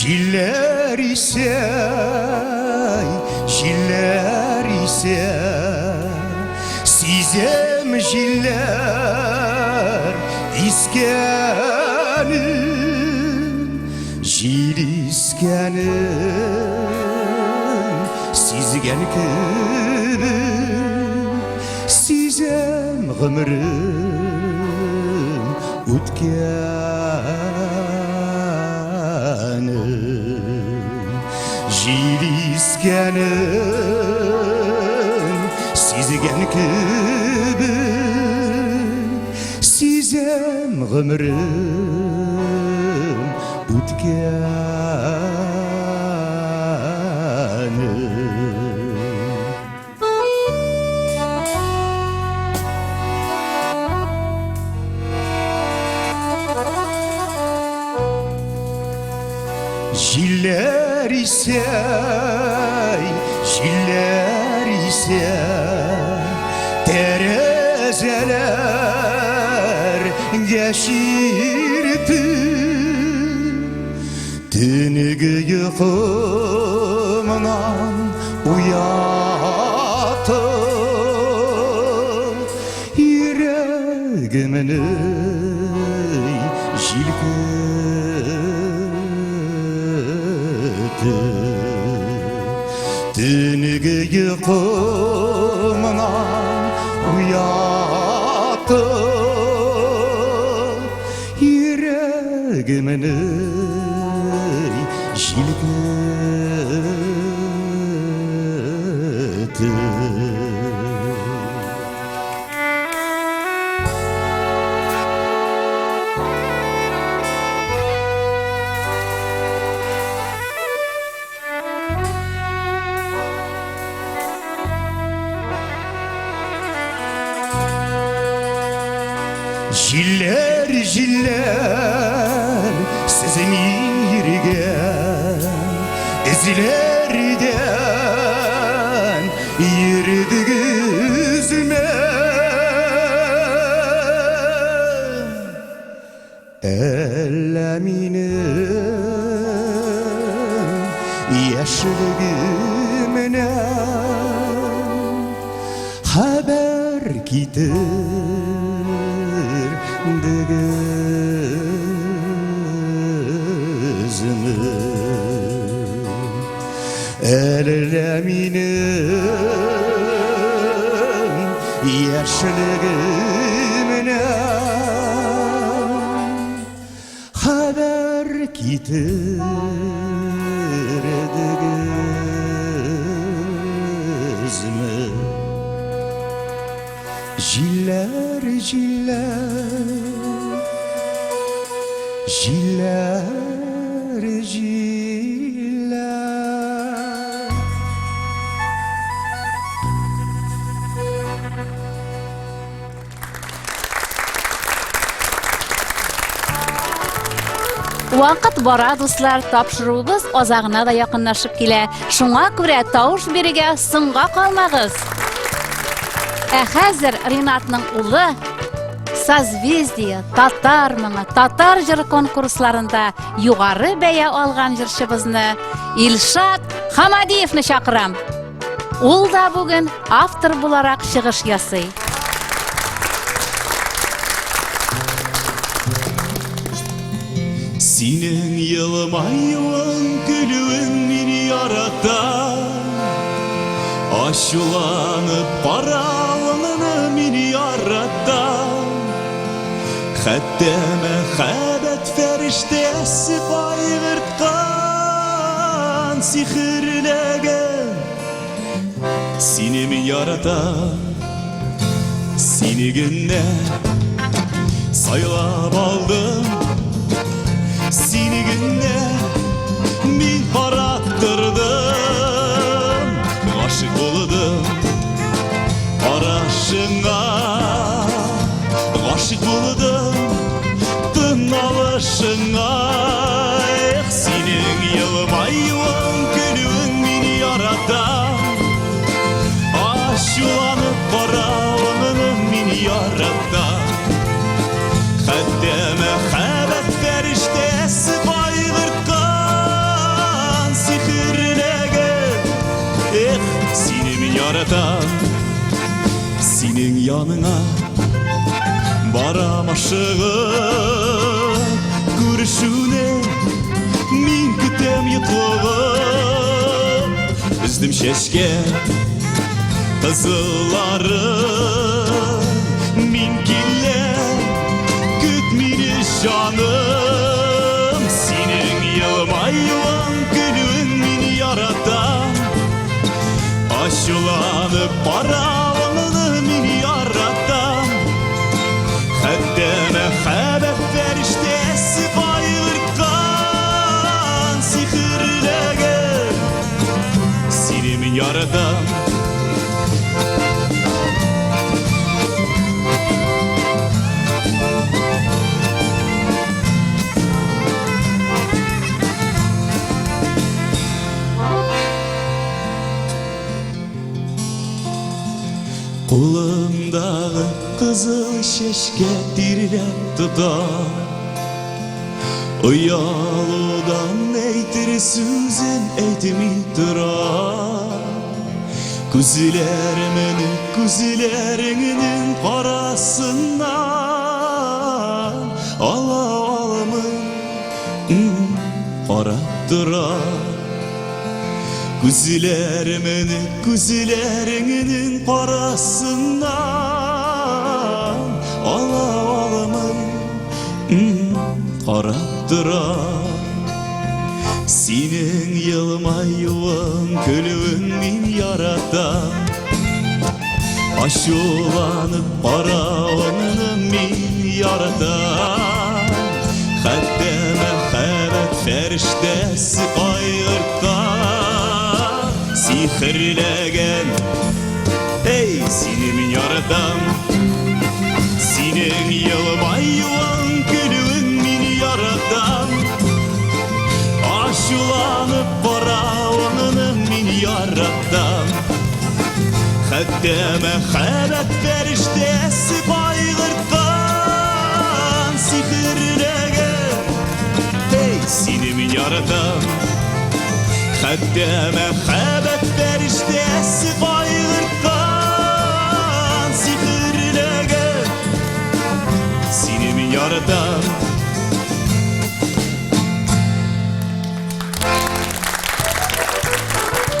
Jiller ise Sizem jiller iskenin Jil iskenin Sizgen kibin Sizem gımrım utkenin Jil iskenin Sizgen kibin Sizem gımrım utkenin Jiller ise terezeler geçirdi Tünügü yıkımdan uyattı Yüreğimini jil Tünügü yıkımdan uyattı Yüreğimini jil Jiller sizin yirgen izlerden yirdigizme Elleminin yaşlığımına haber gider Gözümü Elleminin yaşlığımına haber giderdi gözümü Jiller Вакыт бара, дуслар, тапшыруыбыз азагына да якынлашып килә. Шуңа күрә тавыш бирергә соңга калмагыз. Ә хәзер Ринатның улы Созвездие, татар моңы, татар җыры конкурсларында югары бәя алган җырчыбызны Илшат Хамадиевны чакырам. Ул да бүген автор буларак чыгыш ясый. Senin yılmayın gülün beni yarata Aşulanıp paravını beni yarata Hatta mehabet feriştesi baygırtkan sihirlege Seni mi yarata Seni günne saylap aldım Seni günde min parattırdım Aşık oldum araşına Aşık oldum tınalışına Senin yılmayın gülün beni yarata Aşulanıp paravının beni yarata Hatta mehabet feriştesi baygırtkan яратам. Синең яныңа барам ашығып, күрешүне мин күтем йотлығып. Үздім шешкен қызыларын, мин келем, күт мені жаным. Синең йылмайуың күлуің мин яратам. Ашуланып барауыңны мин яратам. Хәтта мәхәббәт фәрештәсе кайгырткан сихерләгән, сине мин яратам. Қолымдағы қызыл шешке тирелеп тұтар, ұялудан әйтер сөзін әйтмей тұрар. Күзләріңнің қарасынан ала алымын қарап тұрар. Күзләріңнің қарасынан ала алымын қарап тұрар. Синең йылмайуың күлуің мин яратам. Ашуланып барауыңны мин яратам. Хәтта мәхәббәт фәрештәсе кайгырткан сихерләгән, эй, сине мин яратам. Синең йылмайуың күлүең мин яратам. Ашуланып барауыңны мин яратам. Хәтта мәхәббәт фәрештәсе кайгырткан сихерләгән, эй, сине мин яратам. Хәтта мәхәббәт фәрештәсе кайгырткан сихерләгән, сине мин яратам.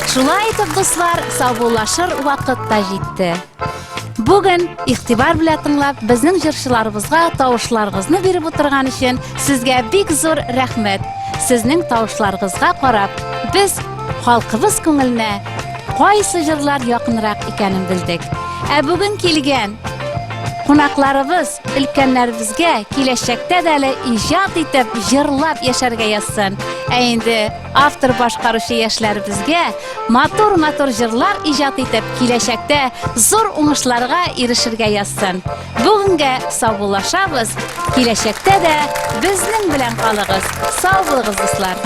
Шулай итеп, дуслар, саубуллашыр вакыт та җитте. Бүген игътибар белән тыңлап, безнең җырчыларыбызга тавышларыгызны биреп утырган өчен сезгә бик зур рәхмәт. Сезнең тавышларыгызга карап, без халкыбыз күңеленә кайсы җырлар якынрак икәнен белдек. Ә бүген килгән кунакларыбыз өлкәннәребезгә киләчәктә дә әле иҗат итеп җырлап яшәргә язсын. Ә инде автор башкаручы яшьләребезгә матур җырлар иҗат итеп киләчәктә зур уңышларга ирешергә язсын. Бүгенгә саубуллашабыз, киләчәктә дә безнең белән калыгыз. Сау булыгыз, дуслар.